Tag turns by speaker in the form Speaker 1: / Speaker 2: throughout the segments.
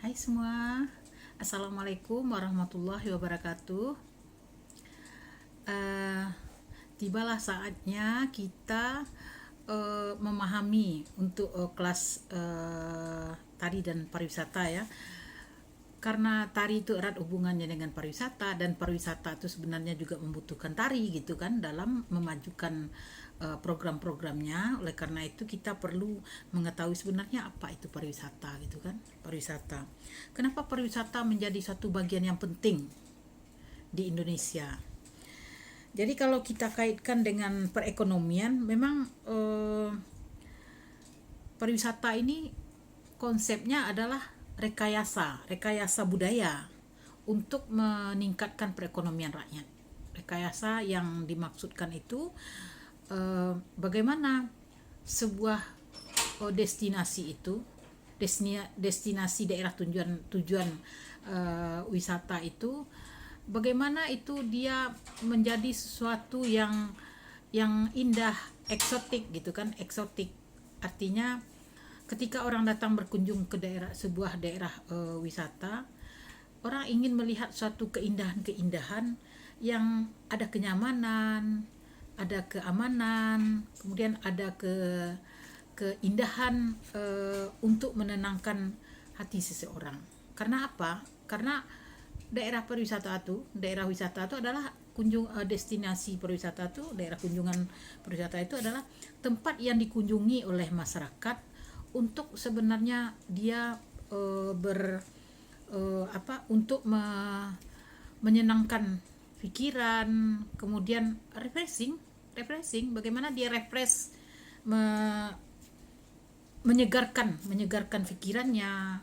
Speaker 1: Hai semua, Assalamualaikum warahmatullahi wabarakatuh. Eh, Tibalah saatnya kita memahami untuk kelas tari dan pariwisata ya. Karena tari itu erat hubungannya dengan pariwisata, dan pariwisata itu sebenarnya juga membutuhkan tari gitu kan dalam memajukan program-programnya. Oleh karena itu kita perlu mengetahui sebenarnya apa itu pariwisata gitu kan. Pariwisata, kenapa pariwisata menjadi satu bagian yang penting di Indonesia. Jadi kalau kita kaitkan dengan perekonomian, memang pariwisata ini konsepnya adalah rekayasa budaya untuk meningkatkan perekonomian rakyat. Rekayasa yang dimaksudkan itu bagaimana sebuah destinasi itu, destinasi daerah tujuan wisata itu, bagaimana itu dia menjadi sesuatu yang indah, eksotik gitu kan. Eksotik artinya ketika orang datang berkunjung ke sebuah daerah wisata, orang ingin melihat suatu keindahan-keindahan yang ada kenyamanan, ada keamanan, kemudian ada keindahan untuk menenangkan hati seseorang. Karena apa? Karena daerah wisata itu adalah destinasi pariwisata itu, daerah kunjungan pariwisata itu adalah tempat yang dikunjungi oleh masyarakat untuk sebenarnya dia untuk menyenangkan pikiran, kemudian refreshing, bagaimana dia menyegarkan pikirannya,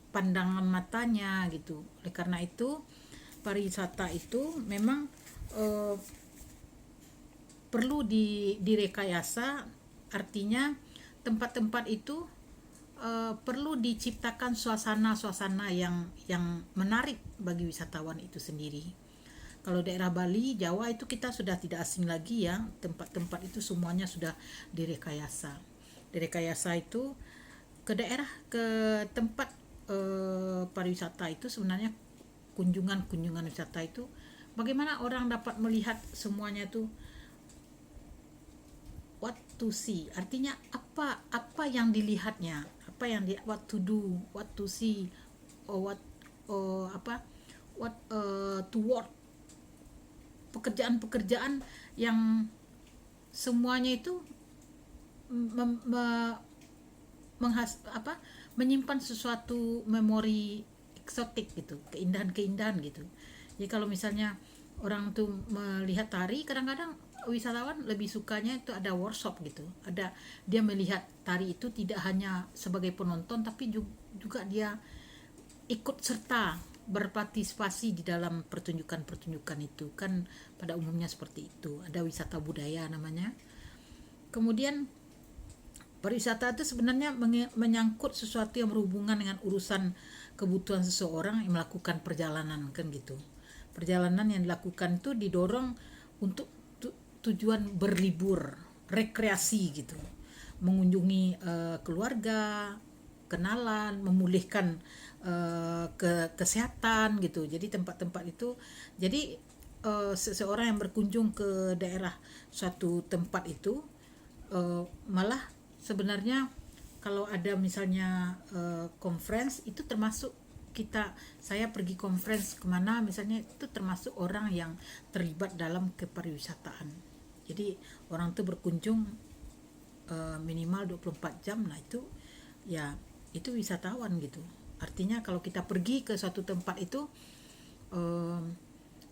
Speaker 1: pandangan matanya gitu. Oleh karena itu pariwisata itu memang perlu direkayasa. Artinya tempat-tempat itu perlu diciptakan suasana-suasana yang menarik bagi wisatawan itu sendiri. Kalau daerah Bali, Jawa itu kita sudah tidak asing lagi ya, tempat-tempat itu semuanya sudah direkayasa. Direkayasa itu ke tempat pariwisata itu sebenarnya kunjungan wisata itu, bagaimana orang dapat melihat semuanya itu what to see, artinya apa yang dilihatnya, what to do, what to see, or what to work, pekerjaan-pekerjaan yang semuanya itu menyimpan sesuatu memori eksotik gitu, keindahan-keindahan gitu. Jadi kalau misalnya orang tuh melihat tari, kadang-kadang wisatawan lebih sukanya itu ada workshop gitu, ada dia melihat tari itu tidak hanya sebagai penonton, tapi juga dia ikut serta berpartisipasi di dalam pertunjukan itu kan, pada umumnya seperti itu. Ada wisata budaya namanya. Kemudian pariwisata itu sebenarnya menyangkut sesuatu yang berhubungan dengan urusan kebutuhan seseorang yang melakukan perjalanan kan gitu. Perjalanan yang dilakukan itu didorong untuk tujuan berlibur, rekreasi gitu, mengunjungi keluarga, kenalan, memulihkan kesehatan gitu. Jadi tempat-tempat itu, jadi seseorang yang berkunjung ke daerah suatu tempat itu malah sebenarnya kalau ada misalnya conference itu termasuk saya pergi conference kemana misalnya, itu termasuk orang yang terlibat dalam kepariwisataan. Jadi orang tuh berkunjung minimal 24 jam, nah itu ya itu wisatawan gitu. Artinya kalau kita pergi ke suatu tempat itu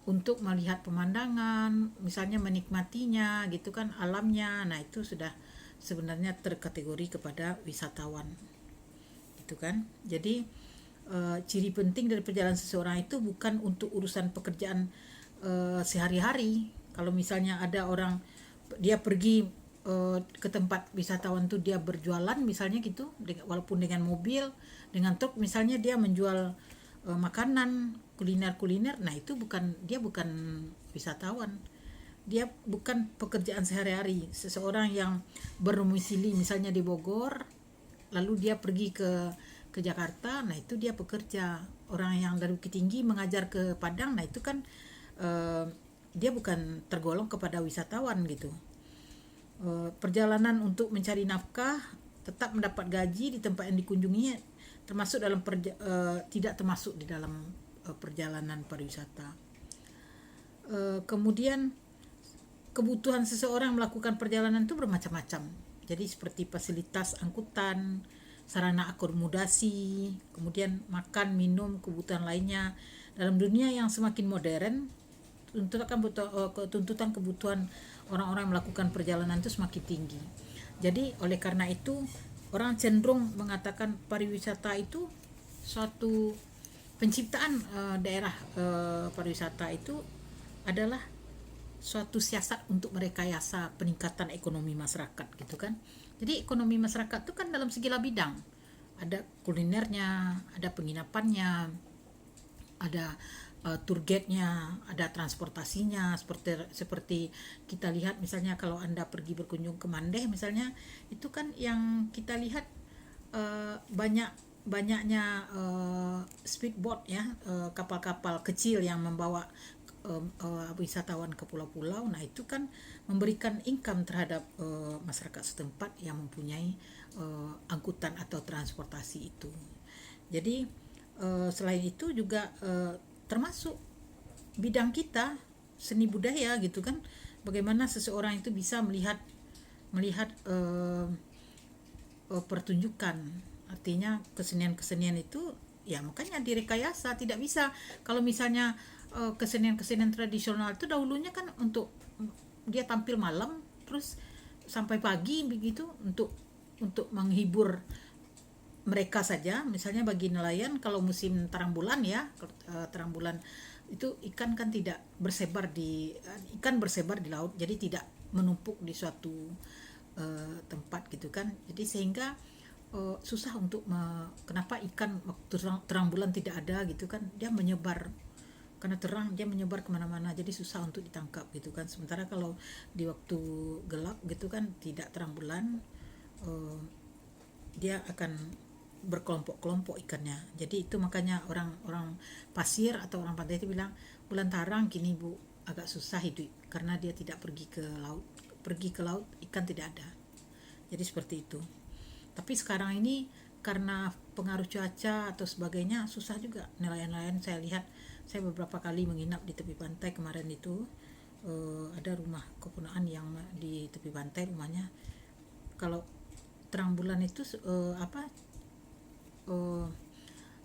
Speaker 1: untuk melihat pemandangan, misalnya menikmatinya gitu kan, alamnya, nah itu sudah sebenarnya terkategori kepada wisatawan gitu kan. Jadi ciri penting dari perjalanan seseorang itu bukan untuk urusan pekerjaan sehari-hari. Kalau misalnya ada orang dia pergi ke tempat wisatawan tuh, dia berjualan misalnya gitu, walaupun dengan mobil, dengan truk misalnya, dia menjual makanan, kuliner, nah itu bukan wisatawan. Dia bukan pekerjaan sehari-hari. Seseorang yang berdomisili misalnya di Bogor, lalu dia pergi ke ke Jakarta, nah itu dia pekerja. Orang yang dari Bukit Tinggi mengajar ke Padang, nah itu kan dia bukan tergolong kepada wisatawan gitu. Perjalanan untuk mencari nafkah, tetap mendapat gaji di tempat yang dikunjunginya, termasuk dalam tidak termasuk di dalam perjalanan pariwisata. Kemudian kebutuhan seseorang melakukan perjalanan itu bermacam-macam. Jadi seperti fasilitas angkutan, sarana akomodasi, kemudian makan, minum, kebutuhan lainnya. Dalam dunia yang semakin modern, tuntutan kebutuhan orang-orang yang melakukan perjalanan itu semakin tinggi. Jadi oleh karena itu orang cenderung mengatakan pariwisata itu suatu penciptaan daerah pariwisata itu adalah suatu siasat untuk merekayasa peningkatan ekonomi masyarakat gitu kan. Jadi ekonomi masyarakat itu kan dalam segala bidang. Ada kulinernya, ada penginapannya, ada tour guide-nya, ada transportasinya, seperti kita lihat misalnya kalau Anda pergi berkunjung ke Mandeh misalnya, itu kan yang kita lihat banyaknya speedboat ya, kapal-kapal kecil yang membawa wisatawan ke pulau-pulau. Nah itu kan memberikan income terhadap masyarakat setempat yang mempunyai angkutan atau transportasi itu. Jadi selain itu juga termasuk bidang kita seni budaya gitu kan, bagaimana seseorang itu bisa melihat pertunjukan. Artinya kesenian-kesenian itu ya makanya direkayasa. Tidak bisa kalau misalnya kesenian-kesenian tradisional itu dahulunya kan untuk dia tampil malam terus sampai pagi begitu untuk menghibur mereka saja. Misalnya bagi nelayan kalau musim terang bulan ya, terang bulan itu ikan bersebar di laut, jadi tidak menumpuk di suatu tempat gitu kan. Jadi sehingga susah untuk kenapa ikan waktu terang bulan tidak ada gitu kan, dia menyebar karena terang, dia menyebar kemana-mana, jadi susah untuk ditangkap gitu kan. Sementara kalau di waktu gelap gitu kan, tidak terang bulan, dia akan berkelompok-kelompok ikannya. Jadi itu makanya orang pasir atau orang pantai itu bilang bulan tarang kini Bu agak susah hidup karena dia tidak pergi ke laut ikan tidak ada. Jadi seperti itu. Tapi sekarang ini karena pengaruh cuaca atau sebagainya susah juga nelayan-nelayan. Saya beberapa kali menginap di tepi pantai kemarin itu, ada rumah kepunaan yang di tepi pantai rumahnya. Kalau terang bulan itu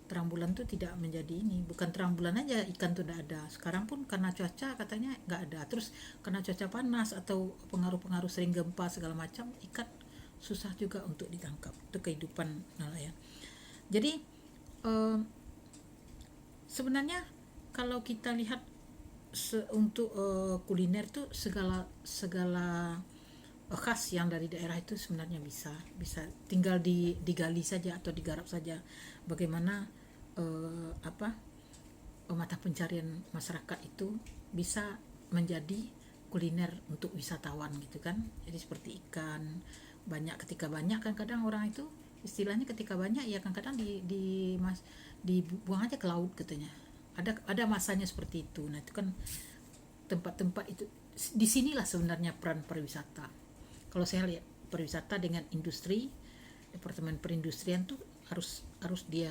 Speaker 1: terang bulan tuh tidak menjadi ini, bukan terang bulan aja ikan tuh tidak ada. Sekarang pun karena cuaca katanya nggak ada, terus karena cuaca panas atau pengaruh-pengaruh sering gempa segala macam, ikan susah juga untuk ditangkap. Itu kehidupan nelayan. Jadi sebenarnya kalau kita lihat untuk kuliner tuh segala khas yang dari daerah itu sebenarnya bisa tinggal digali saja atau digarap saja bagaimana mata pencarian masyarakat itu bisa menjadi kuliner untuk wisatawan gitu kan. Jadi seperti ikan ketika banyak kan kadang orang itu istilahnya ketika banyak ya kadang dibuang aja ke laut katanya. Ada masanya seperti itu. Nah itu kan tempat-tempat itu, disinilah sebenarnya peran pariwisata. Kalau saya lihat pariwisata dengan industri, departemen perindustrian tuh harus dia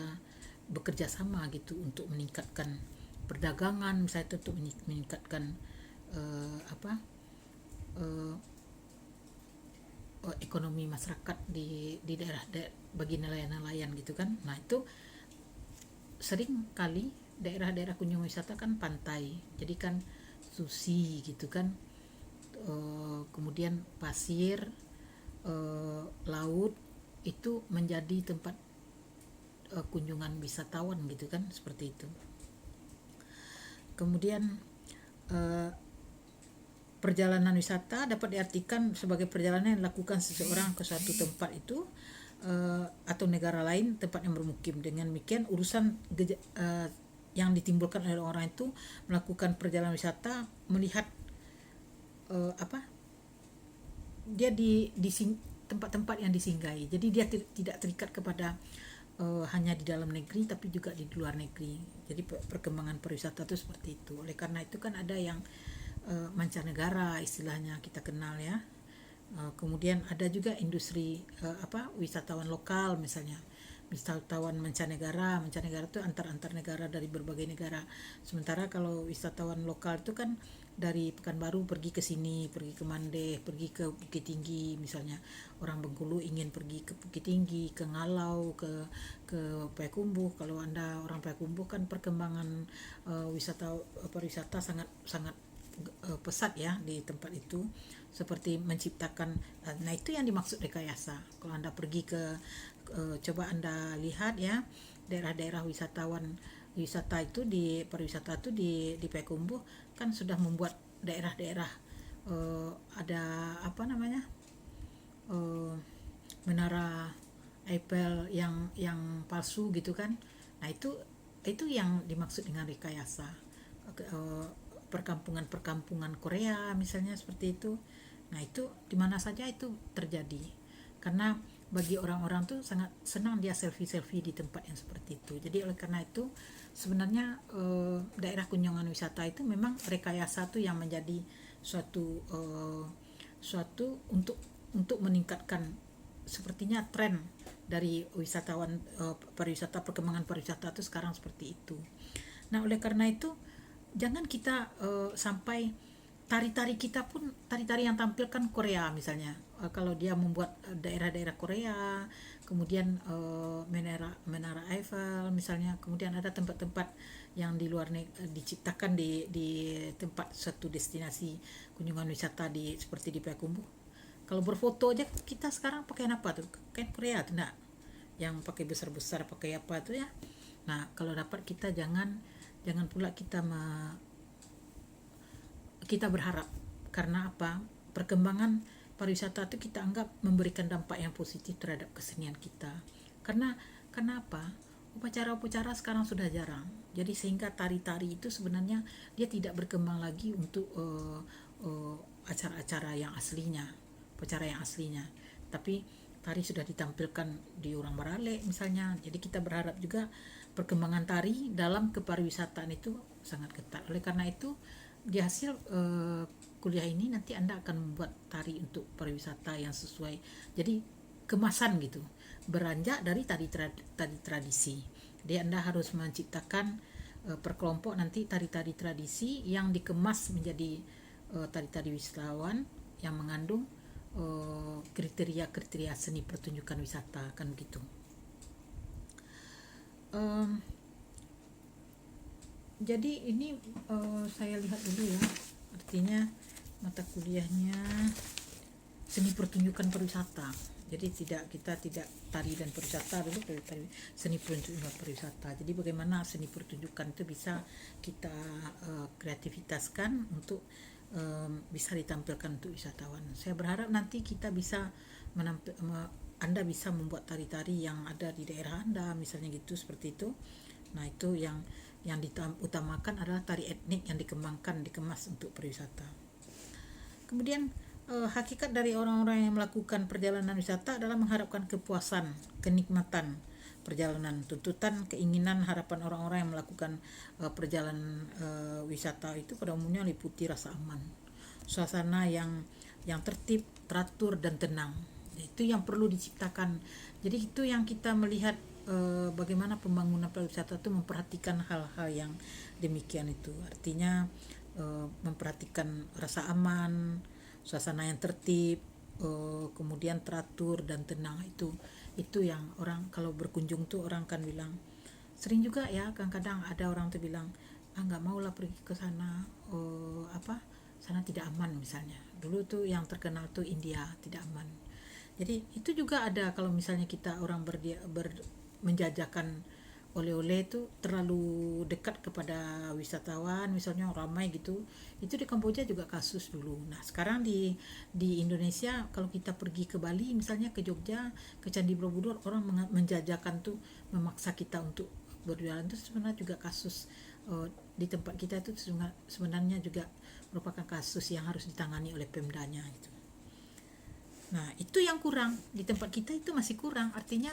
Speaker 1: bekerja sama gitu untuk meningkatkan perdagangan, misalnya untuk meningkatkan ekonomi masyarakat di daerah bagi nelayan-nelayan gitu kan. Nah itu sering kali daerah-daerah kunjungan wisata kan pantai, jadi kan sushi gitu kan, kemudian pasir, laut itu menjadi tempat kunjungan wisatawan gitu kan, seperti itu. Kemudian perjalanan wisata dapat diartikan sebagai perjalanan yang dilakukan seseorang ke suatu tempat itu atau negara lain tempat yang bermukim. Dengan demikian urusan yang ditimbulkan oleh orang itu melakukan perjalanan wisata, melihat dia di tempat-tempat yang disinggahi. Jadi dia tidak terikat kepada hanya di dalam negeri tapi juga di luar negeri. Jadi perkembangan pariwisata itu seperti itu. Oleh karena itu kan ada yang mancanegara istilahnya kita kenal ya. Kemudian ada juga industri wisatawan lokal misalnya. Wisatawan mancanegara itu antar negara dari berbagai negara. Sementara kalau wisatawan lokal itu kan dari Pekanbaru pergi ke sini, pergi ke Mandeh, pergi ke Bukit Tinggi misalnya. Orang Bengkulu ingin pergi ke Bukit Tinggi, ke Ngalau, ke Payakumbuh. Kalau Anda orang Payakumbuh kan perkembangan pariwisata sangat sangat pesat ya di tempat itu, seperti menciptakan, nah itu yang dimaksud rekayasa. Kalau Anda pergi ke coba Anda lihat ya daerah-daerah wisata itu di pariwisata itu di Payakumbuh kan sudah membuat daerah-daerah ada menara Eiffel yang palsu gitu kan. Nah itu yang dimaksud dengan rekayasa. Perkampungan Korea misalnya seperti itu. Nah itu di mana saja itu terjadi, karena bagi orang-orang tuh sangat senang dia selfie di tempat yang seperti itu. Jadi oleh karena itu sebenarnya daerah kunjungan wisata itu memang rekayasa tuh yang menjadi suatu untuk meningkatkan sepertinya tren dari wisatawan perkembangan pariwisata itu sekarang seperti itu. Nah oleh karena itu jangan kita sampai tari-tari kita pun tari-tari yang tampilkan Korea misalnya. Kalau dia membuat daerah-daerah Korea, kemudian menara Eiffel misalnya, kemudian ada tempat-tempat yang di luar diciptakan di tempat satu destinasi kunjungan wisata seperti di Payakumbuh. Kalau berfoto aja kita sekarang pakai apa tuh? Kain Korea tuh enggak? Yang pakai besar-besar, pakai apa tuh ya? Nah, kalau dapat kita jangan pula kita berharap, karena apa? Perkembangan pariwisata itu kita anggap memberikan dampak yang positif terhadap kesenian kita. Karena apa? Upacara-upacara sekarang sudah jarang. Jadi sehingga tari-tari itu sebenarnya dia tidak berkembang lagi untuk acara-acara yang aslinya, upacara yang aslinya. Tapi tari sudah ditampilkan di Urang Barale misalnya. Jadi kita berharap juga perkembangan tari dalam kepariwisataan itu sangat ketat. Oleh karena itu di hasil kuliah ini nanti Anda akan membuat tari untuk pariwisata yang sesuai. Jadi kemasan gitu, beranjak dari tari tradisi. Jadi Anda harus menciptakan per kelompok nanti tari-tari tradisi yang dikemas menjadi tari-tari wisatawan yang mengandung kriteria seni pertunjukan wisata kan begitu. Jadi ini saya lihat dulu ya, artinya mata kuliahnya seni pertunjukan pariwisata. Jadi kita tidak tari dan pariwisata dulu, tari seni pertunjukan pariwisata. Jadi bagaimana seni pertunjukan itu bisa kita kreativitaskan untuk bisa ditampilkan untuk wisatawan. Saya berharap nanti kita bisa Anda bisa membuat tari-tari yang ada di daerah Anda misalnya gitu, seperti itu. Nah itu yang diutamakan adalah tari etnik yang dikemas untuk pariwisata. Kemudian hakikat dari orang-orang yang melakukan perjalanan wisata adalah mengharapkan kepuasan, kenikmatan perjalanan. Tuntutan, keinginan, harapan orang-orang yang melakukan perjalanan wisata itu pada umumnya meliputi rasa aman, suasana yang tertib, teratur dan tenang. Itu yang perlu diciptakan. Jadi itu yang kita melihat bagaimana pembangunan pariwisata itu memperhatikan hal-hal yang demikian itu. Artinya memperhatikan rasa aman, suasana yang tertib, kemudian teratur dan tenang. Itu yang orang kalau berkunjung tuh orang kan bilang, sering juga ya kadang-kadang ada orang tuh bilang nggak mau lah pergi ke sana, sana tidak aman misalnya. Dulu tuh yang terkenal tuh India tidak aman. Jadi itu juga ada kalau misalnya kita orang menjajakan oleh-oleh itu terlalu dekat kepada wisatawan misalnya ramai gitu. Itu di Kamboja juga kasus dulu. Nah sekarang di Indonesia kalau kita pergi ke Bali misalnya, ke Jogja, ke Candi Borobudur, orang menjajakan tuh, memaksa kita untuk berjualan, itu sebenarnya juga kasus di tempat kita itu sebenarnya juga merupakan kasus yang harus ditangani oleh Pemdanya gitu. Nah itu yang kurang di tempat kita, itu masih kurang. Artinya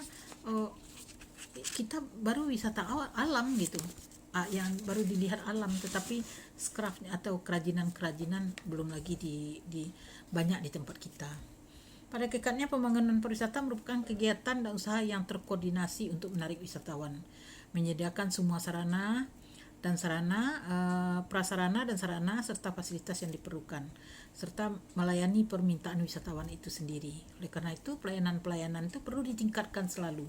Speaker 1: kita baru wisata alam gitu, yang baru dilihat alam, tetapi craft atau kerajinan-kerajinan belum lagi di banyak di tempat kita. Pada hakikatnya pembangunan pariwisata merupakan kegiatan dan usaha yang terkoordinasi untuk menarik wisatawan, menyediakan semua sarana dan prasarana dan sarana serta fasilitas yang diperlukan, serta melayani permintaan wisatawan itu sendiri. Oleh karena itu pelayanan-pelayanan itu perlu ditingkatkan selalu.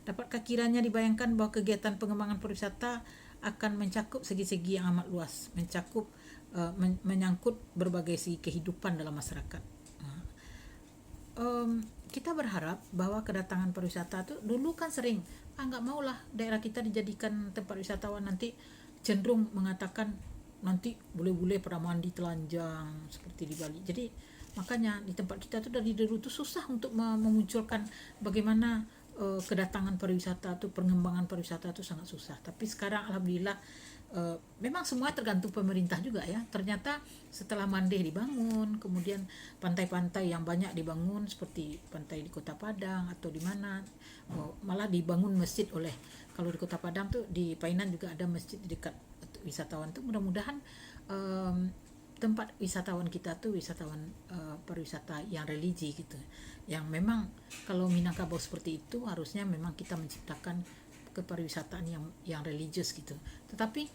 Speaker 1: Dapatkah kiranya dibayangkan bahwa kegiatan pengembangan pariwisata akan mencakup segi-segi yang amat luas, menyangkut berbagai segi kehidupan dalam masyarakat. Kita berharap bahwa kedatangan pariwisata itu dulu kan sering nggak maulah daerah kita dijadikan tempat wisatawan, nanti cenderung mengatakan nanti bule-bule pada mandi telanjang seperti di Bali. Jadi makanya di tempat kita tuh dari dulu tuh susah untuk memunculkan bagaimana kedatangan pariwisata tuh, pengembangan pariwisata tuh sangat susah. Tapi sekarang alhamdulillah memang semua tergantung pemerintah juga ya. Ternyata setelah Mandeh dibangun, kemudian pantai-pantai yang banyak dibangun seperti pantai di Kota Padang atau di mana, malah dibangun masjid oleh, kalau di Kota Padang tuh di Painan juga ada masjid di dekat wisatawan tuh. Mudah-mudahan tempat wisatawan kita tuh wisatawan pariwisata yang religi gitu, yang memang kalau Minangkabau seperti itu harusnya memang kita menciptakan kepariwisataan yang religius gitu. Tetapi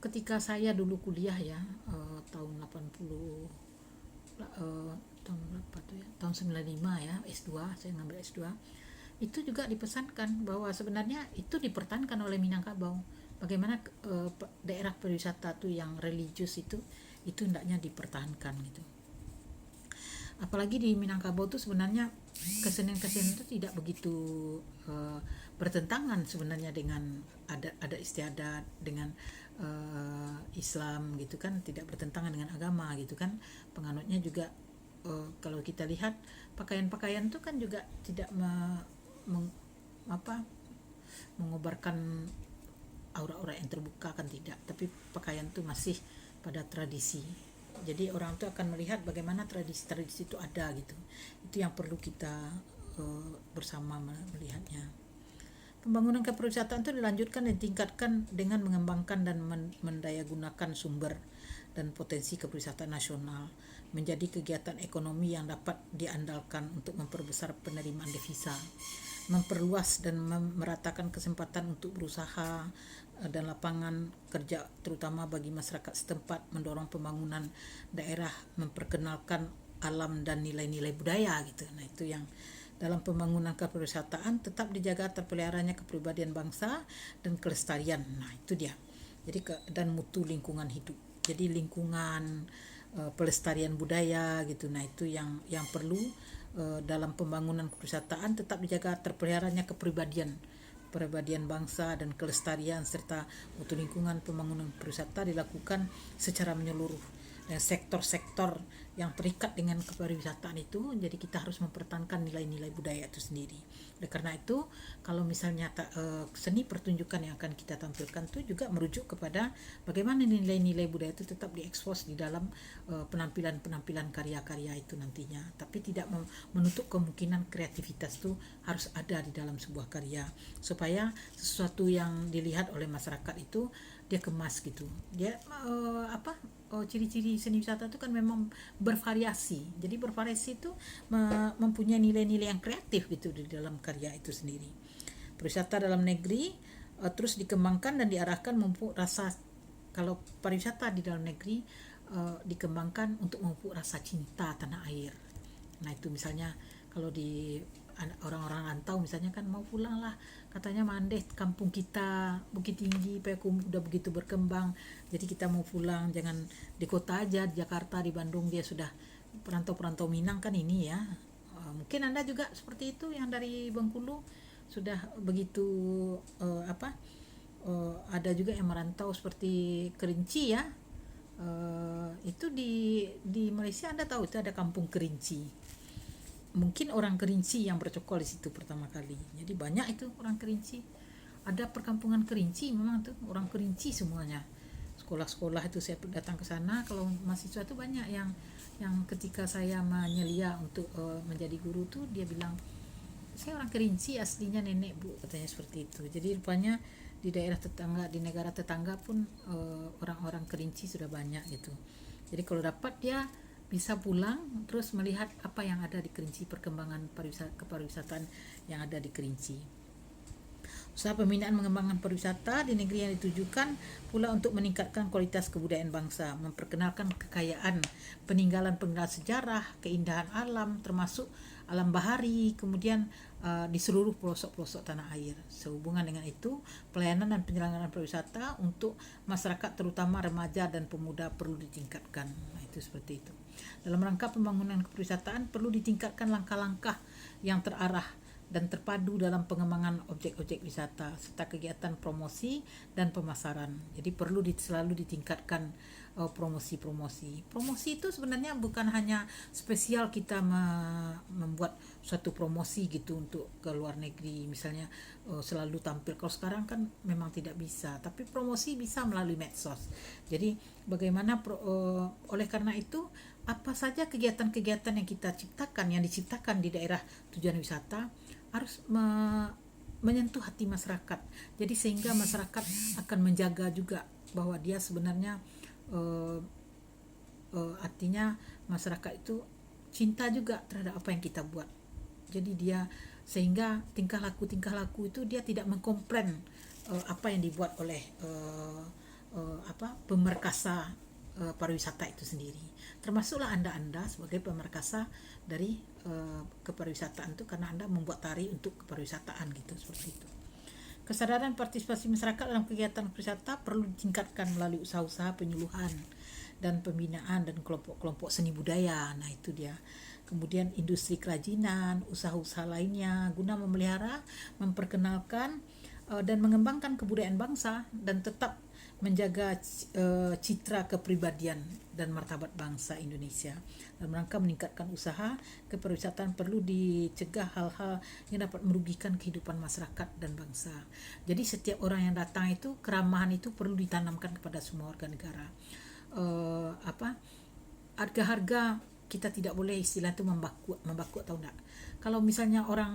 Speaker 1: ketika saya dulu kuliah ya, tahun 80 tahun berapa tuh ya, tahun 95 ya, S2, saya ngambil S2, itu juga dipesankan bahwa sebenarnya itu dipertahankan oleh Minangkabau, bagaimana daerah pariwisata tuh yang religius itu hendaknya dipertahankan gitu. Apalagi di Minangkabau tuh sebenarnya kesenian-kesenian itu tidak begitu bertentangan sebenarnya dengan adat istiadat, dengan Islam gitu kan, tidak bertentangan dengan agama gitu kan. Penganutnya juga kalau kita lihat pakaian-pakaian itu kan juga tidak mengobarkan aura-aura yang terbuka kan, tidak, tapi pakaian itu masih pada tradisi. Jadi orang itu akan melihat bagaimana tradisi-tradisi itu ada gitu. Itu yang perlu kita bersama melihatnya. Pembangunan kepariwisataan itu dilanjutkan dan ditingkatkan dengan mengembangkan dan mendayagunakan sumber dan potensi kepariwisataan nasional menjadi kegiatan ekonomi yang dapat diandalkan untuk memperbesar penerimaan devisa, memperluas dan meratakan kesempatan untuk berusaha dan lapangan kerja terutama bagi masyarakat setempat, mendorong pembangunan daerah, memperkenalkan alam dan nilai-nilai budaya gitu. Nah, itu yang dalam pembangunan kepariwisataan tetap dijaga terpeliharanya kepribadian bangsa dan kelestarian. Nah, itu dia. Jadi dan mutu lingkungan hidup. Jadi lingkungan, pelestarian budaya gitu. Nah, itu yang perlu dalam pembangunan kepariwisataan tetap dijaga terpeliharanya kepribadian bangsa dan kelestarian serta mutu lingkungan. Pembangunan pariwisata dilakukan secara menyeluruh dan sektor-sektor yang terikat dengan kepariwisataan itu, jadi kita harus mempertahankan nilai-nilai budaya itu sendiri. Oleh karena itu, kalau misalnya seni pertunjukan yang akan kita tampilkan itu juga merujuk kepada bagaimana nilai-nilai budaya itu tetap diekspos di dalam penampilan-penampilan karya-karya itu nantinya. Tapi tidak menutup kemungkinan kreativitas itu harus ada di dalam sebuah karya, supaya sesuatu yang dilihat oleh masyarakat itu dia kemas gitu. Dia ciri-ciri seni wisata itu kan memang bervariasi. Jadi bervariasi itu mempunyai nilai-nilai yang kreatif gitu di dalam karya itu sendiri. Pariwisata dalam negeri terus dikembangkan dan diarahkan memupuk rasa, kalau pariwisata di dalam negeri dikembangkan untuk memupuk rasa cinta tanah air. Nah, itu misalnya kalau di orang-orang rantau misalnya kan mau pulang lah, katanya Mandeh kampung kita Bukit Tinggi Payakumbuh udah begitu berkembang, jadi kita mau pulang, jangan di kota aja, di Jakarta, di Bandung, dia sudah perantau-perantau Minang kan ini ya. Mungkin Anda juga seperti itu yang dari Bengkulu sudah begitu ada juga yang merantau seperti Kerinci ya. Itu di Malaysia Anda tahu itu ada kampung Kerinci. Mungkin orang Kerinci yang bercokol di situ pertama kali. Jadi banyak itu orang Kerinci. Ada perkampungan Kerinci, memang tuh orang Kerinci semuanya. Sekolah-sekolah itu saya datang ke sana, kalau mahasiswa itu banyak yang ketika saya menyelia untuk menjadi guru tuh dia bilang saya orang Kerinci aslinya nenek bu, katanya seperti itu. Jadi rupanya di daerah tetangga, di negara tetangga pun orang-orang Kerinci sudah banyak gitu. Jadi kalau dapat dia bisa pulang terus melihat apa yang ada di Kerinci, perkembangan kepariwisataan yang ada di Kerinci. Usaha pembinaan mengembangkan pariwisata di negeri yang ditujukan pula untuk meningkatkan kualitas kebudayaan bangsa, memperkenalkan kekayaan peninggalan-peninggalan sejarah, keindahan alam termasuk alam bahari, kemudian di seluruh pelosok-pelosok tanah air. Sehubungan dengan itu, pelayanan dan penyelenggaraan pariwisata untuk masyarakat terutama remaja dan pemuda perlu ditingkatkan. Nah, itu seperti itu. Dalam rangka pembangunan kepariwisataan perlu ditingkatkan langkah-langkah yang terarah dan terpadu dalam pengembangan objek-objek wisata serta kegiatan promosi dan pemasaran. Jadi perlu selalu ditingkatkan promosi-promosi. Promosi itu sebenarnya bukan hanya spesial kita membuat suatu promosi gitu untuk ke luar negeri, misalnya selalu tampil. Kalau sekarang kan memang tidak bisa, tapi promosi bisa melalui medsos. Jadi bagaimana oleh karena itu apa saja kegiatan-kegiatan yang kita ciptakan, yang diciptakan di daerah tujuan wisata harus menyentuh hati masyarakat. Jadi sehingga masyarakat akan menjaga juga bahwa dia sebenarnya artinya masyarakat itu cinta juga terhadap apa yang kita buat. Jadi dia sehingga tingkah laku itu dia tidak mengkomplain apa yang dibuat oleh pemerkasa pariwisata itu sendiri. Termasuklah anda sebagai pemerkasa dari kepariwisataan itu, karena Anda membuat tari untuk kepariwisataan gitu, seperti itu. Kesadaran partisipasi masyarakat dalam kegiatan pariwisata perlu ditingkatkan melalui usaha-usaha penyuluhan dan pembinaan dan kelompok-kelompok seni budaya. Nah, itu dia. Kemudian industri kerajinan, usaha-usaha lainnya guna memelihara, memperkenalkan dan mengembangkan kebudayaan bangsa dan tetap menjaga citra kepribadian dan martabat bangsa Indonesia. Dalam rangka meningkatkan usaha kepariwisataan perlu dicegah hal-hal yang dapat merugikan kehidupan masyarakat dan bangsa. Jadi setiap orang yang datang itu, keramahan itu perlu ditanamkan kepada semua warga negara. Harga-harga kita tidak boleh istilah itu membaku atau enggak. Kalau misalnya orang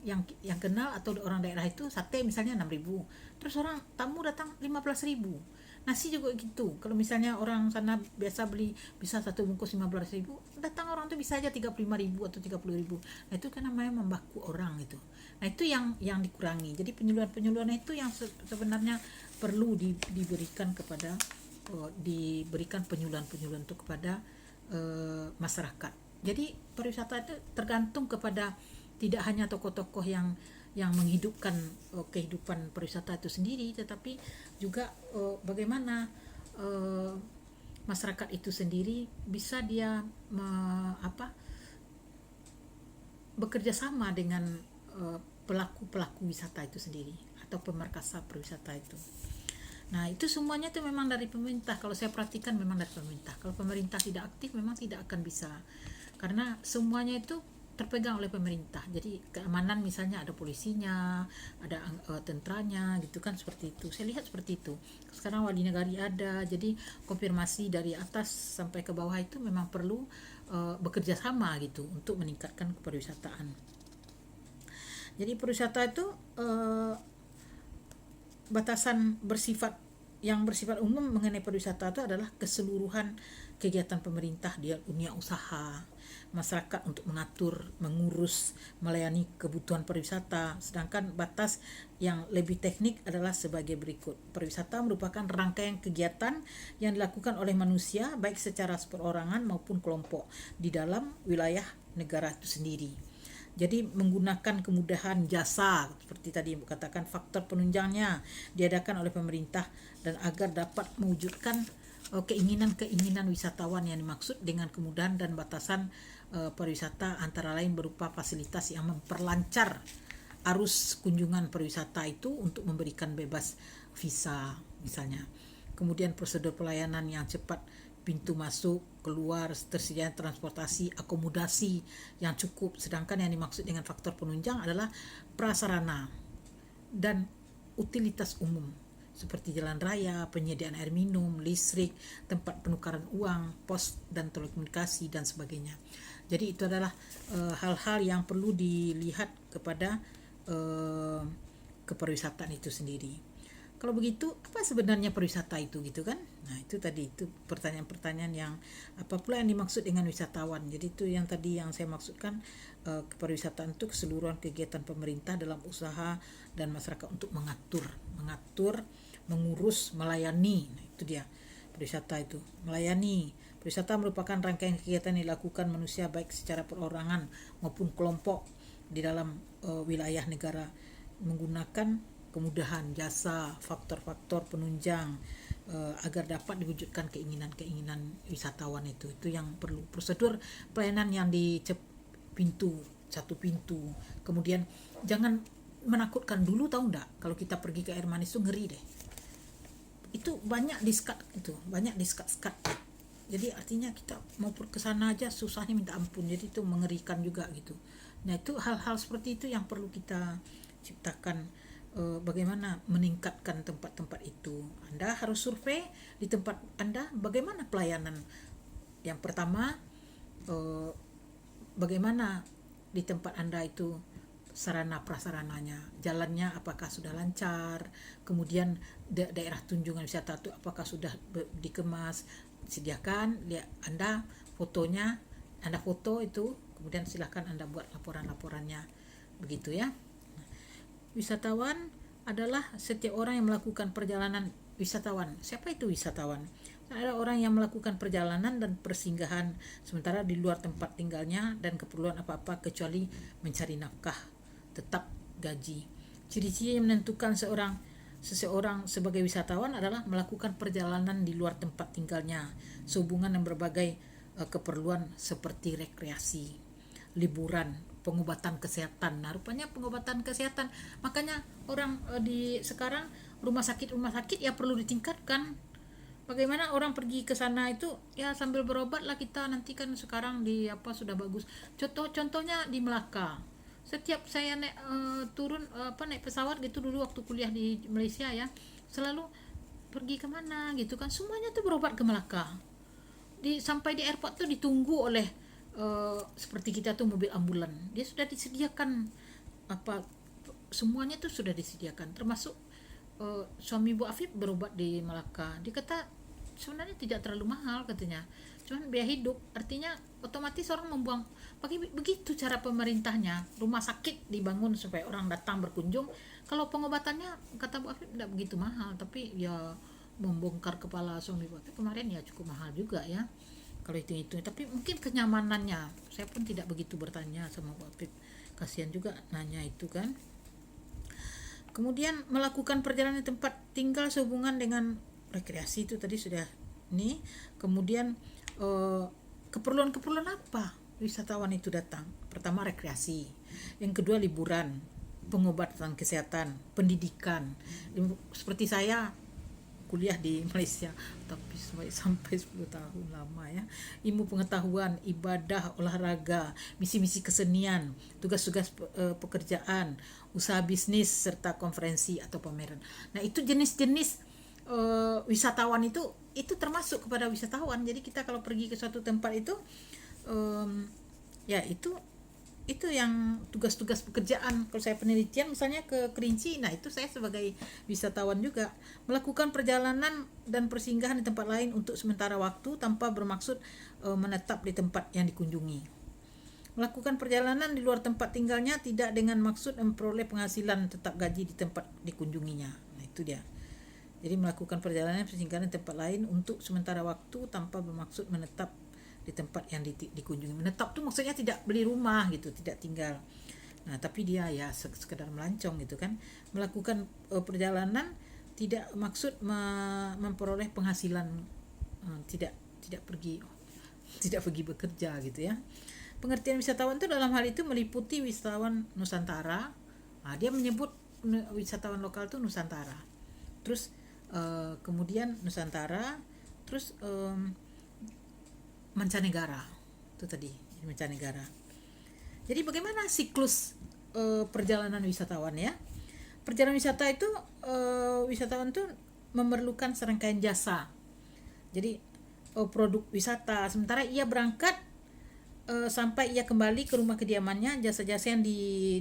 Speaker 1: yang kenal atau orang daerah itu sate misalnya 6.000, terus orang tamu datang 15.000. Nasi juga gitu. Kalau misalnya orang sana biasa beli bisa satu bungkus 15.000, datang orang tuh bisa aja 35.000 atau 30.000. Nah, itu kan namanya membaku orang itu. Nah, itu yang dikurangi. Jadi penyuluhan itu yang sebenarnya perlu diberikan kepada diberikan penyuluhan itu kepada masyarakat. Jadi pariwisata itu tergantung kepada tidak hanya tokoh-tokoh yang menghidupkan kehidupan pariwisata itu sendiri, tetapi juga bagaimana masyarakat itu sendiri bisa dia bekerja sama dengan pelaku-pelaku wisata itu sendiri atau pemerkasa pariwisata itu. Nah, itu semuanya itu memang dari pemerintah. Kalau saya perhatikan memang dari pemerintah. Kalau pemerintah tidak aktif memang tidak akan bisa. Karena semuanya itu terpegang oleh pemerintah. Jadi keamanan misalnya ada polisinya, ada tentranya gitu kan, seperti itu. Saya lihat seperti itu. Sekarang wali negari ada. Jadi konfirmasi dari atas sampai ke bawah itu memang perlu bekerja sama gitu untuk meningkatkan kepariwisataan. Jadi pariwisata itu batasan yang bersifat umum mengenai pariwisata itu adalah keseluruhan kegiatan pemerintah di dunia usaha masyarakat untuk mengatur, mengurus, melayani kebutuhan pariwisata. Sedangkan batas yang lebih teknik adalah sebagai berikut. Pariwisata merupakan rangkaian kegiatan yang dilakukan oleh manusia baik secara perorangan maupun kelompok di dalam wilayah negara itu sendiri. Jadi menggunakan kemudahan jasa seperti tadi Ibu katakan, faktor penunjangnya diadakan oleh pemerintah dan agar dapat mewujudkan keinginan wisatawan yang dimaksud dengan kemudahan dan batasan pariwisata antara lain berupa fasilitas yang memperlancar arus kunjungan pariwisata itu untuk memberikan bebas visa misalnya. Kemudian prosedur pelayanan yang cepat, pintu masuk, keluar, tersedia transportasi, akomodasi yang cukup. Sedangkan yang dimaksud dengan faktor penunjang adalah prasarana dan utilitas umum seperti jalan raya, penyediaan air minum, listrik, tempat penukaran uang, pos dan telekomunikasi dan sebagainya. Jadi itu adalah hal-hal yang perlu dilihat kepada kepariwisataan itu sendiri. Kalau begitu, apa sebenarnya pariwisata itu gitu kan? Nah, itu tadi itu pertanyaan-pertanyaan yang apa pula yang dimaksud dengan wisatawan. Jadi itu yang tadi yang saya maksudkan, kepariwisataan itu keseluruhan kegiatan pemerintah dalam usaha dan masyarakat untuk mengatur, mengurus, melayani. Nah, itu dia pariwisata itu, melayani. Pariwisata merupakan rangkaian kegiatan yang dilakukan manusia baik secara perorangan maupun kelompok di dalam wilayah negara menggunakan kemudahan, jasa, faktor-faktor penunjang agar dapat diwujudkan keinginan-keinginan wisatawan itu. Itu yang perlu. Prosedur pelayanan yang di satu pintu. Kemudian jangan menakutkan dulu, tahu enggak? Kalau kita pergi ke Air Manis itu ngeri deh. Itu banyak diskat-skat. Jadi artinya kita mau ke sana aja susahnya minta ampun. Jadi itu mengerikan juga gitu. Nah, itu hal-hal seperti itu yang perlu kita ciptakan. Bagaimana meningkatkan tempat-tempat itu. Anda harus survei di tempat Anda bagaimana pelayanan. Yang pertama, bagaimana di tempat Anda itu sarana prasarananya, jalannya apakah sudah lancar, kemudian daerah tunjungan wisata itu apakah sudah dikemas, sediakan Anda fotonya, Anda foto itu, kemudian silakan Anda buat laporan-laporannya, begitu ya. Wisatawan adalah setiap orang yang melakukan perjalanan. Wisatawan, siapa itu wisatawan? Ada orang yang melakukan perjalanan dan persinggahan sementara di luar tempat tinggalnya dan keperluan apa-apa kecuali mencari nafkah, tetap gaji. Ciri-ciri yang menentukan seseorang sebagai wisatawan adalah melakukan perjalanan di luar tempat tinggalnya sehubungan dengan berbagai keperluan seperti rekreasi, liburan, pengobatan kesehatan. Nah, rupanya pengobatan kesehatan. Makanya orang di sekarang rumah sakit ya perlu ditingkatkan. Bagaimana orang pergi ke sana itu ya sambil berobat lah kita, nanti kan sekarang di sudah bagus. Contohnya di Melaka. Setiap saya naik pesawat gitu dulu waktu kuliah di Malaysia ya, selalu pergi kemana gitu kan, semuanya tuh berobat ke Melaka. Sampai di airport tuh ditunggu oleh seperti kita tuh mobil ambulan, dia sudah disediakan semuanya tuh sudah disediakan, termasuk suami Bu Afif berobat di Melaka. Dia kata sebenarnya tidak terlalu mahal katanya, cuman biaya hidup, artinya otomatis orang membuang. Begitu cara pemerintahnya, rumah sakit dibangun supaya orang datang berkunjung. Kalau pengobatannya kata Bu Afif tidak begitu mahal, tapi ya membongkar kepala suami Bu Afif kemarin ya cukup mahal juga ya kalau itu. Tapi mungkin kenyamanannya, saya pun tidak begitu bertanya sama Bu Afif, kasihan juga nanya itu kan. Kemudian melakukan perjalanan tempat tinggal sehubungan dengan rekreasi, itu tadi sudah ini. Kemudian keperluan apa wisatawan itu datang? Pertama rekreasi, yang kedua liburan, pengobatan kesehatan, pendidikan. Seperti saya kuliah di Malaysia tapi sampai 10 tahun, lama ya. Ilmu pengetahuan, ibadah, olahraga, misi-misi kesenian, tugas-tugas pekerjaan, usaha bisnis serta konferensi atau pameran. Nah, itu jenis-jenis wisatawan itu termasuk kepada wisatawan. Jadi kita kalau pergi ke suatu tempat itu ya itu yang tugas-tugas pekerjaan. Kalau saya penelitian misalnya ke Kerinci, nah itu saya sebagai wisatawan juga melakukan perjalanan dan persinggahan di tempat lain untuk sementara waktu tanpa bermaksud menetap di tempat yang dikunjungi. Melakukan perjalanan di luar tempat tinggalnya tidak dengan maksud memperoleh penghasilan tetap gaji di tempat dikunjunginya. Nah, itu dia. Jadi melakukan perjalanan persinggahan di tempat lain untuk sementara waktu tanpa bermaksud menetap di tempat yang dikunjungi. Menetap tuh maksudnya tidak beli rumah gitu, tidak tinggal. Nah, tapi dia ya sekedar melancong gitu kan. Melakukan perjalanan tidak maksud memperoleh penghasilan, tidak pergi bekerja gitu ya. Pengertian wisatawan itu dalam hal itu meliputi wisatawan Nusantara. Nah, dia menyebut wisatawan lokal itu Nusantara. Terus kemudian Nusantara, terus mancanegara. Itu tadi, mancanegara. Jadi bagaimana siklus perjalanan wisatawan ya? Perjalanan wisata itu wisatawan itu memerlukan serangkaian jasa. Jadi produk wisata, sementara ia berangkat sampai ia kembali ke rumah kediamannya, jasa-jasa yang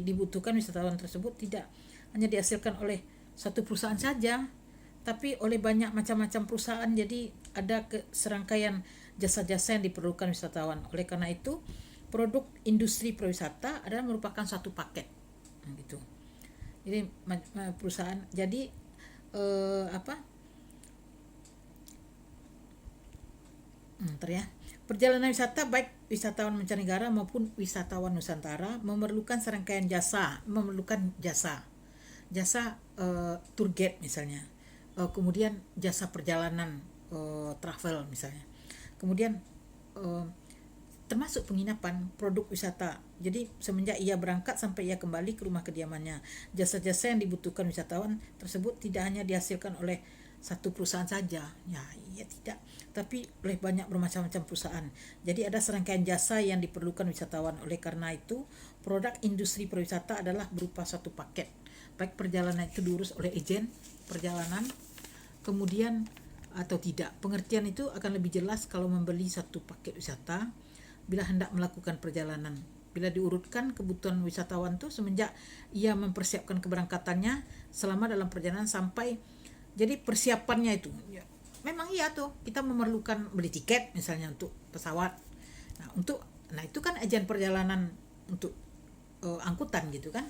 Speaker 1: dibutuhkan wisatawan tersebut tidak hanya dihasilkan oleh satu perusahaan saja, tapi oleh banyak macam-macam perusahaan. Jadi ada serangkaian jasa-jasa yang diperlukan wisatawan. Oleh karena itu, produk industri pariwisata adalah merupakan satu paket. Gitu. Jadi perusahaan, jadi perjalanan wisata baik wisatawan mancanegara maupun wisatawan Nusantara memerlukan serangkaian jasa tour guide misalnya, kemudian jasa perjalanan travel misalnya, kemudian termasuk penginapan, produk wisata. Jadi semenjak ia berangkat sampai ia kembali ke rumah kediamannya, jasa-jasa yang dibutuhkan wisatawan tersebut tidak hanya dihasilkan oleh satu perusahaan saja, ya tidak, tapi oleh banyak bermacam-macam perusahaan. Jadi ada serangkaian jasa yang diperlukan wisatawan. Oleh karena itu, produk industri pariwisata adalah berupa satu paket. Baik perjalanan itu diurus oleh agen perjalanan, kemudian atau tidak. Pengertian itu akan lebih jelas kalau membeli satu paket wisata bila hendak melakukan perjalanan. Bila diurutkan kebutuhan wisatawan tuh semenjak ia mempersiapkan keberangkatannya selama dalam perjalanan sampai, jadi persiapannya itu ya, memang iya tuh kita memerlukan beli tiket misalnya untuk pesawat. Nah itu kan agen perjalanan untuk angkutan gitu kan,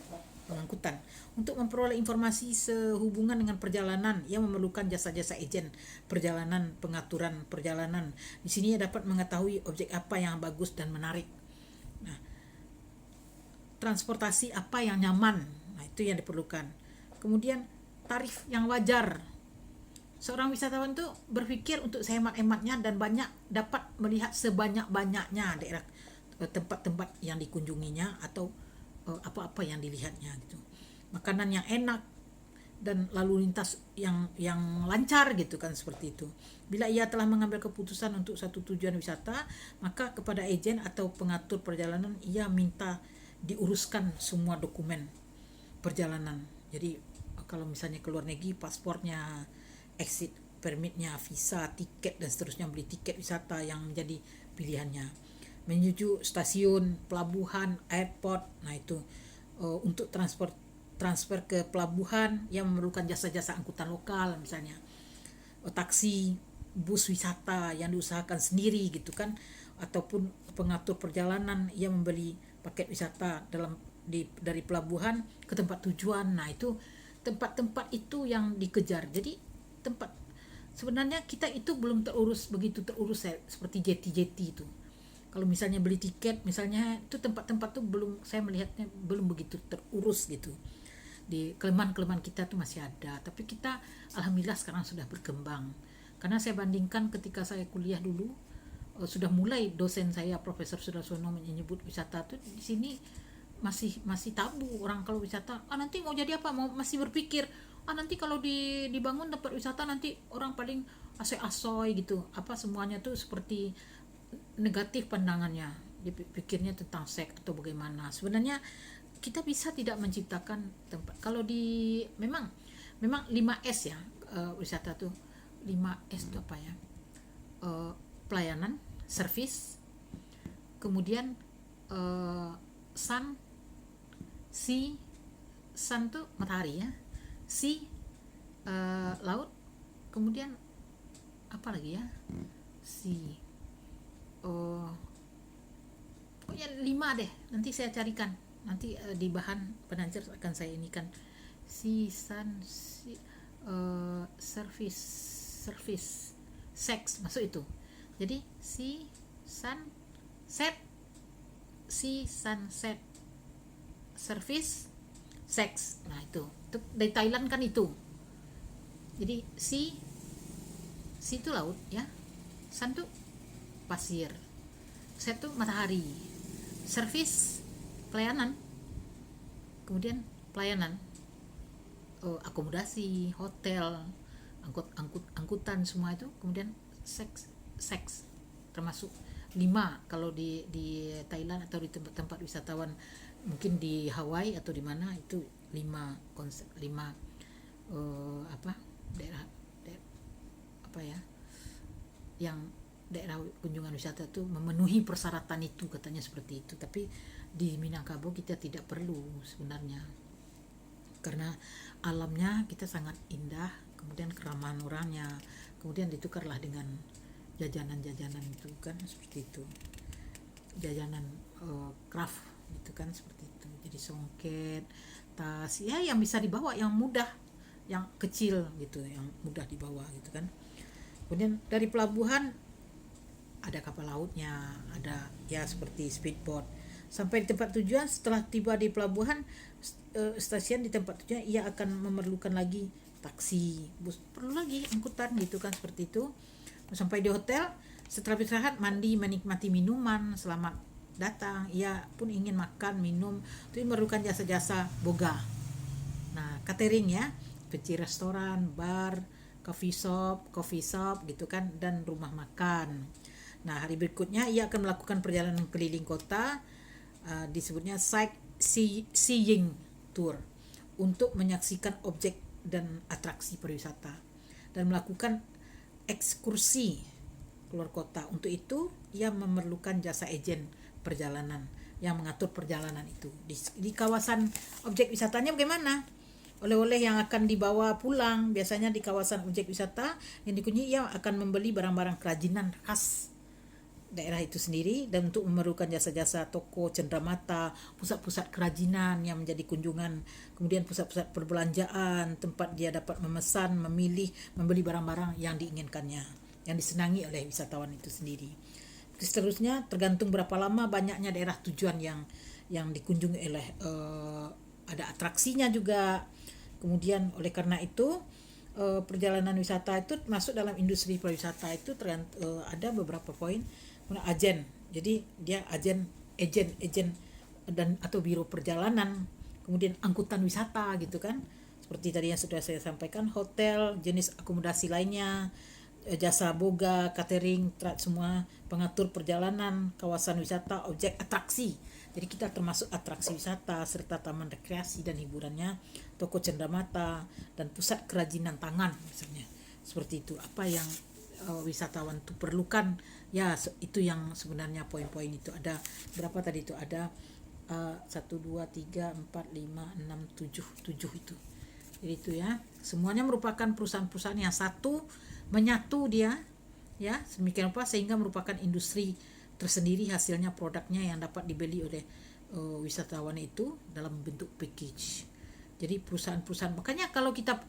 Speaker 1: pengangkutan. Untuk memperoleh informasi sehubungan dengan perjalanan, ia memerlukan jasa-jasa agen perjalanan, pengaturan perjalanan. Di sini ia dapat mengetahui objek apa yang bagus dan menarik. Nah, transportasi apa yang nyaman. Nah, itu yang diperlukan. Kemudian tarif yang wajar. Seorang wisatawan tuh berpikir untuk sehemat-hematnya dan banyak dapat melihat sebanyak-banyaknya daerah tempat-tempat yang dikunjunginya atau apa-apa yang dilihatnya gitu. Makanan yang enak dan lalu lintas yang lancar gitu kan, seperti itu. Bila ia telah mengambil keputusan untuk satu tujuan wisata, maka kepada agen atau pengatur perjalanan ia minta diuruskan semua dokumen perjalanan. Jadi kalau misalnya ke luar negeri, paspornya, exit permitnya, visa, tiket dan seterusnya, beli tiket wisata yang menjadi pilihannya. Menuju stasiun, pelabuhan, airport. Nah itu untuk transfer ke pelabuhan yang memerlukan jasa-jasa angkutan lokal misalnya, taksi, bus wisata yang diusahakan sendiri gitu kan, ataupun pengatur perjalanan yang membeli paket wisata dari pelabuhan ke tempat tujuan. Nah itu tempat-tempat itu yang dikejar. Jadi tempat sebenarnya kita itu belum begitu terurus seperti jeti-jeti itu. Kalau misalnya beli tiket misalnya, itu tempat-tempat tuh belum, saya melihatnya belum begitu terurus gitu. Di kelemahan-kelemahan kita tuh masih ada, tapi kita alhamdulillah sekarang sudah berkembang. Karena saya bandingkan ketika saya kuliah dulu, sudah mulai dosen saya Profesor Sudarsono menyebut wisata tuh di sini masih tabu. Orang kalau wisata, nanti mau jadi apa, masih berpikir nanti kalau dibangun tempat wisata nanti orang paling asoy-asoy gitu, apa semuanya tuh seperti negatif pandangannya, dipikirnya tentang seks atau bagaimana. Sebenarnya kita bisa tidak menciptakan tempat. Kalau memang 5S ya, wisata tuh 5S itu apa ya, pelayanan, service, kemudian sun tuh matahari ya, laut, kemudian apa lagi ya, pokoknya 5 deh, nanti saya carikan, nanti di bahan penancer akan saya inikan. Service, sex masuk itu. Jadi sunset, service, sex. Nah itu dari Thailand kan itu. Jadi itu laut ya, sun tuh pasir, set tuh matahari, service pelayanan, kemudian pelayanan akomodasi, hotel, angkutan semua itu, kemudian seks termasuk 5 kalau di Thailand atau di tempat-tempat wisatawan, mungkin di Hawaii atau di mana itu 5 konsep, 5 daerah apa ya yang daerah kunjungan wisata itu memenuhi persyaratan itu, katanya seperti itu. Tapi di Minangkabau kita tidak perlu sebenarnya, karena alamnya kita sangat indah, kemudian keramahan orangnya, kemudian ditukarlah dengan jajanan-jajanan itu kan, seperti itu, jajanan craft gitu kan, seperti itu. Jadi songket, tas ya yang bisa dibawa, yang mudah, yang kecil gitu, yang mudah dibawa gitu kan. Kemudian dari pelabuhan ada kapal lautnya, ada ya seperti speedboat. Sampai di tempat tujuan, setelah tiba di pelabuhan stasiun di tempat tujuan, ia akan memerlukan lagi taksi, bus, perlu lagi angkutan gitu kan, seperti itu. Sampai di hotel, setelah beristirahat, mandi, menikmati minuman, selamat datang. Ia pun ingin makan, minum, itu memerlukan jasa-jasa boga. Nah, catering ya, seperti restoran, bar, coffee shop gitu kan, dan rumah makan. Nah, hari berikutnya ia akan melakukan perjalanan keliling kota, disebutnya sightseeing tour, untuk menyaksikan objek dan atraksi pariwisata dan melakukan ekskursi keluar kota. Untuk itu ia memerlukan jasa agen perjalanan yang mengatur perjalanan itu. Di kawasan objek wisatanya bagaimana? Oleh-oleh yang akan dibawa pulang, biasanya di kawasan objek wisata yang dikunjungi ia akan membeli barang-barang kerajinan khas daerah itu sendiri, dan untuk memerlukan jasa-jasa toko cenderamata, pusat-pusat kerajinan yang menjadi kunjungan, kemudian pusat-pusat perbelanjaan, tempat dia dapat memesan, memilih, membeli barang-barang yang diinginkannya, yang disenangi oleh wisatawan itu sendiri. Seterusnya tergantung berapa lama banyaknya daerah tujuan yang dikunjungi oleh ada atraksinya juga. Kemudian oleh karena itu perjalanan wisata itu masuk dalam industri pariwisata itu ada beberapa poin. Agen, jadi dia agen dan atau biro perjalanan, kemudian angkutan wisata gitu kan, seperti tadi yang sudah saya sampaikan, hotel, jenis akomodasi lainnya, jasa boga, catering, semua pengatur perjalanan, kawasan wisata, objek atraksi. Jadi kita termasuk atraksi wisata serta taman rekreasi dan hiburannya, toko cenderamata, dan pusat kerajinan tangan misalnya. Seperti itu. Apa yang wisatawan itu perlukan, ya itu yang sebenarnya poin-poin itu. Ada berapa tadi itu? Ada 1, 2, 3, 4, 5, 6, 7 itu. Jadi itu ya. Semuanya merupakan perusahaan-perusahaan yang satu menyatu dia ya, sedemikian rupa sehingga merupakan industri tersendiri, hasilnya produknya yang dapat dibeli oleh wisatawan itu dalam bentuk package. Jadi perusahaan-perusahaan, makanya kalau kita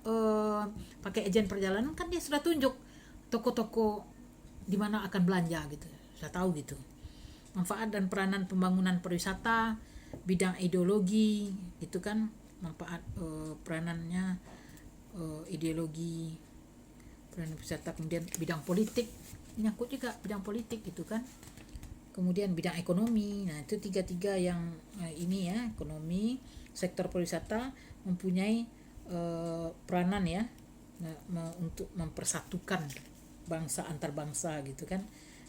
Speaker 1: pakai agen perjalanan kan dia sudah tunjuk toko-toko di mana akan belanja gitu, sudah tahu gitu. Manfaat dan peranan pembangunan pariwisata, bidang ideologi itu kan, manfaat peranannya ideologi peranan wisata, kemudian bidang politik, nyangkut juga bidang politik gitu kan. Kemudian bidang ekonomi, nah itu tiga yang ini ya, ekonomi, sektor pariwisata mempunyai peranan ya, untuk mempersatukan bangsa antar bangsa gitu kan,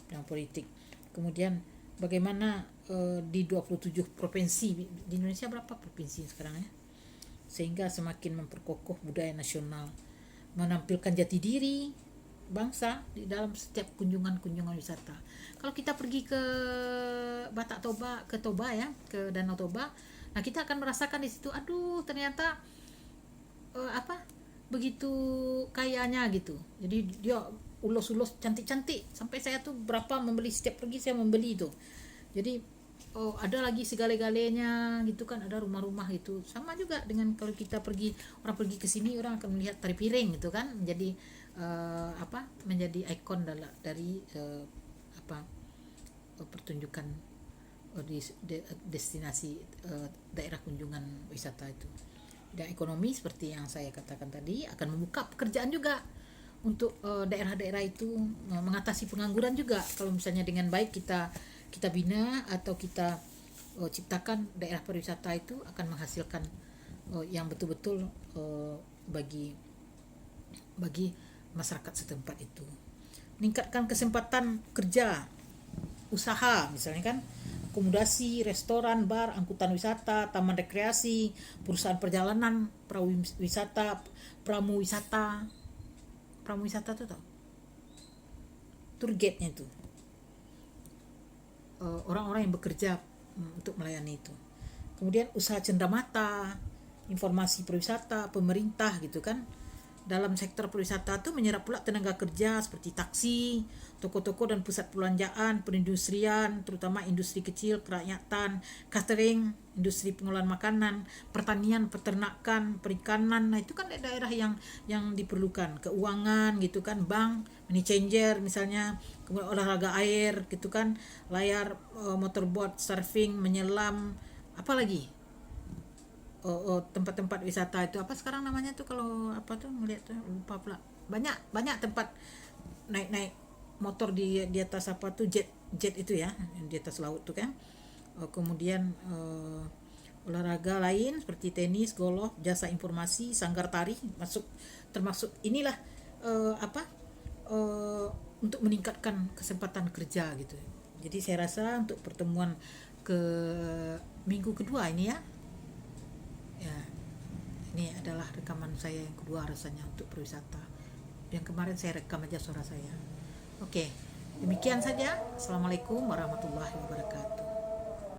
Speaker 1: bidang politik. Kemudian bagaimana di 27 provinsi di Indonesia, berapa provinsi sekarang ya, sehingga semakin memperkokoh budaya nasional, menampilkan jati diri bangsa di dalam setiap kunjungan wisata. Kalau kita pergi ke Batak Toba, ke Toba ya, ke Danau Toba, nah kita akan merasakan di situ, aduh ternyata begitu kayanya gitu. Jadi dia ulos-ulos cantik-cantik, sampai saya tuh berapa membeli, setiap pergi saya membeli itu. Jadi ada lagi segale-galenya gitu kan, ada rumah-rumah gitu. Sama juga dengan kalau kita orang pergi ke sini, orang akan melihat tari piring gitu kan, menjadi menjadi ikon dari pertunjukan destinasi daerah kunjungan wisata itu. Dan ekonomi seperti yang saya katakan tadi akan membuka pekerjaan juga untuk daerah-daerah itu, mengatasi pengangguran juga. Kalau misalnya dengan baik kita bina atau kita ciptakan daerah pariwisata, itu akan menghasilkan yang betul-betul bagi masyarakat setempat itu. Meningkatkan kesempatan kerja, usaha misalnya kan, akomodasi, restoran, bar, angkutan wisata, taman rekreasi, perusahaan perjalanan, pramu wisata tuh tau? tour guide-nya itu, orang-orang yang bekerja untuk melayani itu. Kemudian usaha cenderamata, informasi pariwisata, pemerintah gitu kan. Dalam sektor pariwisata itu menyerap pula tenaga kerja seperti taksi, toko-toko dan pusat perbelanjaan, perindustrian, terutama industri kecil, kerakyatan, catering, industri pengolahan makanan, pertanian, peternakan, perikanan. Nah, itu kan daerah yang diperlukan, keuangan gitu kan, bank, money changer misalnya, kemudian olahraga air gitu kan, layar, motorboat, surfing, menyelam, apalagi tempat-tempat wisata itu apa sekarang namanya tuh, kalau apa tuh ngeliat tuh lupa pula, banyak banyak tempat naik-naik motor di atas apa tuh, jet jet itu ya, di atas laut tuh kan. Kemudian olahraga lain seperti tenis, golf, jasa informasi, sanggar tari masuk, termasuk inilah apa untuk meningkatkan kesempatan kerja gitu. Jadi saya rasa untuk pertemuan ke minggu kedua ini ya, ya ini adalah rekaman saya yang kedua rasanya untuk perwisata. Yang kemarin saya rekam aja suara saya. Oke, demikian saja. Assalamualaikum warahmatullahi wabarakatuh.